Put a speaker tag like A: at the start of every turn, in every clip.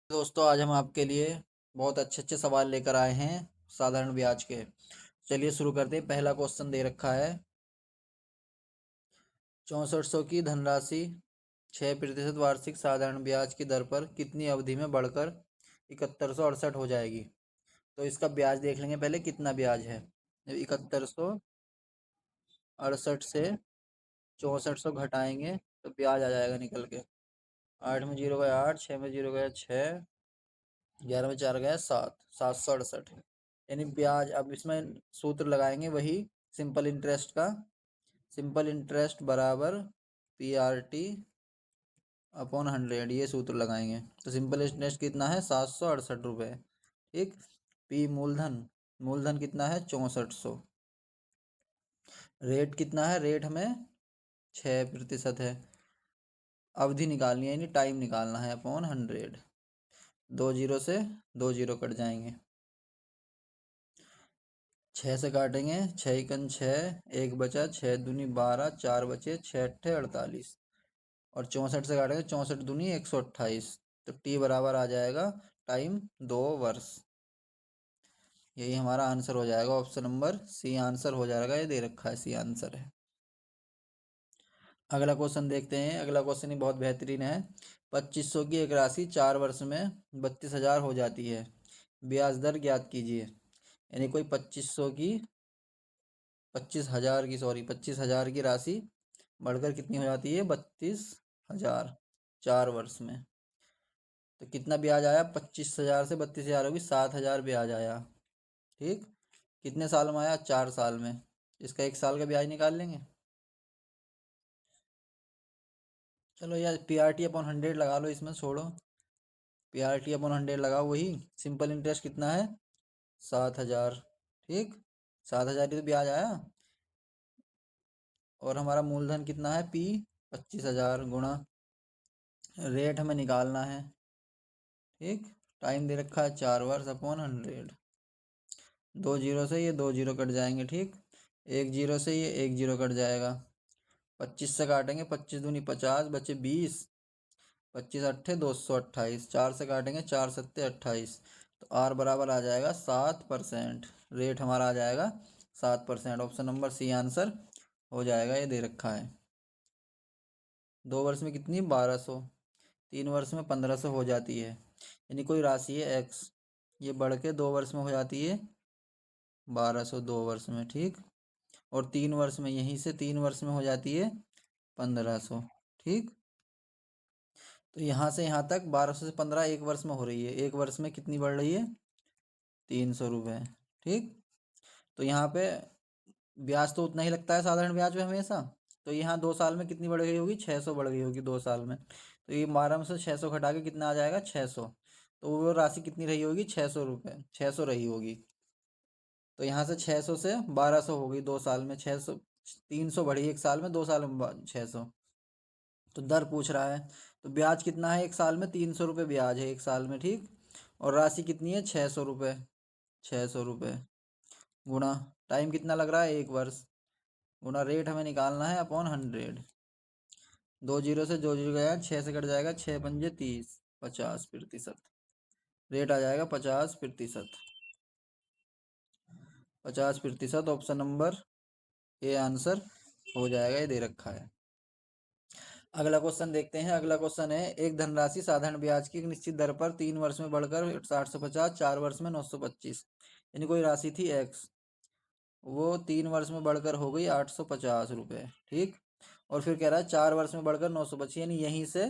A: दोस्तों, आज हम आपके लिए बहुत अच्छे अच्छे सवाल लेकर आए हैं साधारण ब्याज के। चलिए शुरू करते हैं। पहला क्वेश्चन दे रखा है, 6400 की धनराशि 6% वार्षिक साधारण ब्याज की दर पर कितनी अवधि में बढ़कर 7168 हो जाएगी। तो इसका ब्याज देख लेंगे पहले कितना ब्याज है। 7168 से 6400 घटाएंगे तो ब्याज आ जाएगा निकल के। 8 में 0 गया 8, 6 में 0 गया 6, 11 में 4 गया 7, 768। यानी ब्याज, अब इसमें सूत्र लगाएंगे वही सिंपल इंटरेस्ट का। सिंपल इंटरेस्ट बराबर PRT अपॉन 100, ये सूत्र लगाएंगे। तो सिंपल इंटरेस्ट कितना है, 768 रुपये। ठीक। पी मूलधन, मूलधन कितना है 6400। रेट कितना है, रेट हमें 6% है। अवधि निकालनी है यानी टाइम निकालना है, अपॉन 100। 2 जीरो से 2 जीरो कट जाएंगे। 6 से काटेंगे, 6 × 6 1 बचा, 6 दूनी 12, 4 बचे, 6 × 8 = 48। और 64 से काटेंगे, 64 दूनी 128। तो टी बराबर आ जाएगा टाइम 2 वर्ष। यही हमारा आंसर हो जाएगा, ऑप्शन नंबर सी आंसर हो जाएगा। ये दे रखा है, सी आंसर है। अगला क्वेश्चन देखते हैं। अगला क्वेश्चन ही बहुत बेहतरीन है। 2500 की एक राशि 4 वर्ष में 32,000 हो जाती है, ब्याज दर ज्ञात कीजिए। यानी कोई 2500 की 25,000 की, सॉरी 25,000 की राशि बढ़कर कितनी हो जाती है, 32,000 4 वर्ष में। तो कितना ब्याज आया, 25,000 से 32,000 होगी, 7,000 ब्याज आया। ठीक। कितने साल में आया, 4 साल में। इसका 1 साल का ब्याज निकाल लेंगे। चलो यार, PRT/100 लगा लो, इसमें छोड़ो। PRT/100 लगाओ, वही सिंपल इंटरेस्ट कितना है, 7,000। ठीक। 7,000 ही तो ब्याज आया। और हमारा मूलधन कितना है, P 25,000 गुणा रेट हमें निकालना है। ठीक। टाइम दे रखा है 4 वर्ष, अपॉन 100। 2 जीरो से ये 2 जीरो कट जाएंगे। ठीक। 1 जीरो से ये 1 जीरो कट जाएगा। 25 से काटेंगे, 25 दूनी 50, बचे 20, 25 × 8 = 228। 4 से काटेंगे, 4 × 7 = 28। तो R बराबर आ जाएगा 7%। रेट हमारा आ जाएगा 7%। ऑप्शन नंबर सी आंसर हो जाएगा। ये दे रखा है। 2 वर्ष में कितनी, 1200। 3 वर्ष में 1500 हो जाती है। यानी कोई राशि है X, ये बढ़ के 2 वर्ष में हो जाती है 1200, 2 वर्ष में। ठीक। और 3 वर्ष में, यहीं से 3 वर्ष में हो जाती है 1500। ठीक। तो यहाँ से यहाँ तक 1200 से 15 1 वर्ष में हो रही है। 1 वर्ष में कितनी बढ़ रही है, 300 रुपये। ठीक। तो यहाँ पे ब्याज तो उतना ही लगता है साधारण ब्याज में हमेशा। तो यहाँ 2 साल में कितनी बढ़ गई होगी, 600 बढ़ गई होगी 2 साल में। तो ये 12 में से 600 घटा के कितना आ जाएगा, 600। तो वो राशि कितनी रही होगी, 600 रुपये, 600 रही होगी। तो यहाँ से 600 से 1200 हो गई 2 साल में। 600, 300 बढ़ी 1 साल में, 2 साल में 600। तो दर पूछ रहा है, तो ब्याज कितना है 1 साल में, 300 रुपये ब्याज है 1 साल में। ठीक। और राशि कितनी है, 600 रुपये। 600 रुपये गुणा टाइम कितना लग रहा है, 1 वर्ष, गुणा रेट हमें निकालना है, अपॉन 100। 2 जीरो से 2 जीरो गया, 6 से कट जाएगा, 6 × 5 = 30, 50%। रेट आ जाएगा 50%। 50%, ऑप्शन नंबर ए आंसर हो जाएगा। ये दे रखा है। अगला क्वेश्चन देखते हैं। अगला क्वेश्चन है, एक धनराशि साधारण ब्याज की एक निश्चित दर पर 3 वर्ष में बढ़कर 850, 4 वर्ष में 925। यानी कोई राशि थी X, वो 3 वर्ष में बढ़कर हो गई 850 रुपये। ठीक। और फिर कह रहा है 4 वर्ष में बढ़कर 925, यानी यहीं से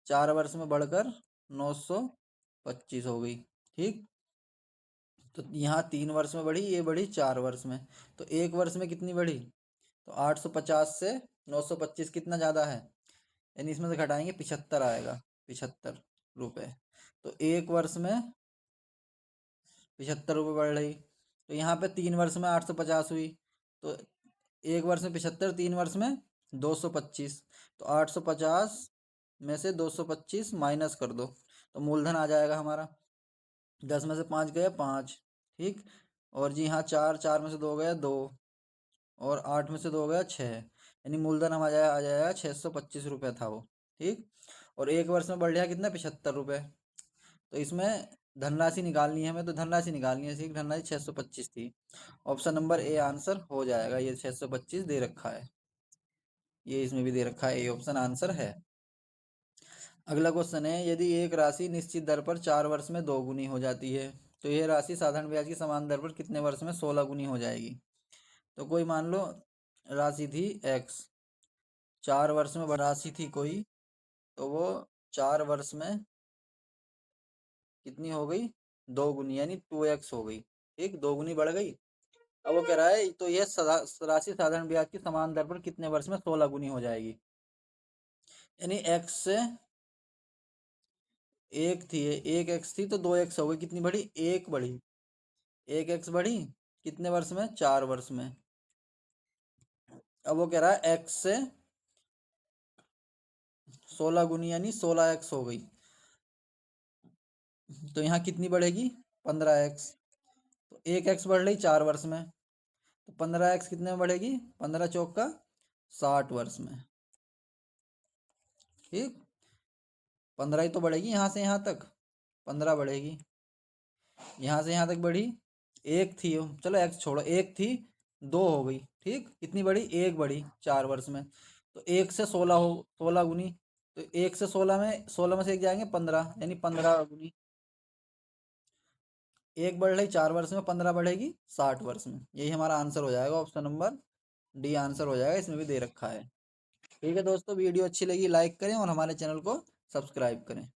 A: 4 वर्ष में बढ़कर 925 हो गई। ठीक। तो यहाँ 3 वर्ष में बढ़ी, ये बढ़ी 4 वर्ष में। तो 1 वर्ष में कितनी बढ़ी, तो 850 से 925 कितना ज़्यादा है, यानी इसमें से घटाएंगे 75 आएगा, 75 रुपये। तो 1 वर्ष में 75 रुपये बढ़ रही। तो यहाँ पे 3 वर्ष में 850 हुई। तो 1 वर्ष में 75, 3 वर्ष में 225। तो 850 में से 225 माइनस कर दो, तो मूलधन आ जाएगा हमारा। 10 में से 5 गया 5। ठीक। और जी हाँ, 4, 4 में से 2 गया 2, और 8 में से 2 गया 6। यानी मूलधन हम आ जाएगा 625 रुपये था वो। ठीक। और 1 वर्ष में बढ़ गया कितना, 75 रुपये। तो इसमें धनराशि निकालनी है हमें, तो धनराशि निकालनी है, धनराशि 625 थी। ऑप्शन नंबर ए आंसर हो जाएगा, ये 625 दे रखा है, ये इसमें भी दे रखा है, ये ऑप्शन आंसर है। अगला क्वेश्चन है, यदि एक राशि निश्चित दर पर 4 वर्ष में 2 गुनी हो जाती है, तो यह राशि साधारण ब्याज की समान दर पर कितने वर्ष में 16 गुनी हो जाएगी। तो कोई मान लो राशि थी x, 4 वर्ष में राशि थी कोई, तो वो 4 वर्ष में कितनी हो गई, 2 गुनी, यानी 2x हो गई, ठीक, 2 गुनी बढ़ गई। अब वो कह रहा है तो यह राशि साधारण ब्याज की समान दर पर कितने वर्ष में 16 गुनी हो जाएगी। यानी x से एक थी, एक एक्स थी तो 2x हो गई, कितनी बढ़ी, एक बढ़ी, एक एक्स बढ़ी, कितने वर्ष में, 4 वर्ष में। अब वो कह रहा है x से 16 गुनी, यानी 16x हो गई, तो यहाँ कितनी बढ़ेगी, 15x। तो एक एक्स बढ़ रही 4 वर्ष में, तो 15x कितने में बढ़ेगी, 15 चौक का 60 वर्ष में, ठीक। 15 ही तो बढ़ेगी यहाँ से यहाँ तक, 15 बढ़ेगी, यहाँ से यहाँ तक बढ़ी, एक थी, चलो एक्स छोड़ो, एक थी, 2 हो गई, ठीक, कितनी बढ़ी, एक बढ़ी 4 वर्ष में। तो एक से 16 हो, 16 गुनी, तो एक से 16 में, 16 में से एक जाएंगे 15, यानी 15 गुनी, एक बढ़ रही 4 वर्ष में, 15 बढ़ेगी 60 वर्ष में। यही हमारा आंसर हो जाएगा, ऑप्शन नंबर डी आंसर हो जाएगा, इसमें भी दे रखा है। ठीक है दोस्तों, वीडियो अच्छी लगी लाइक करें और हमारे चैनल को सब्सक्राइब करें।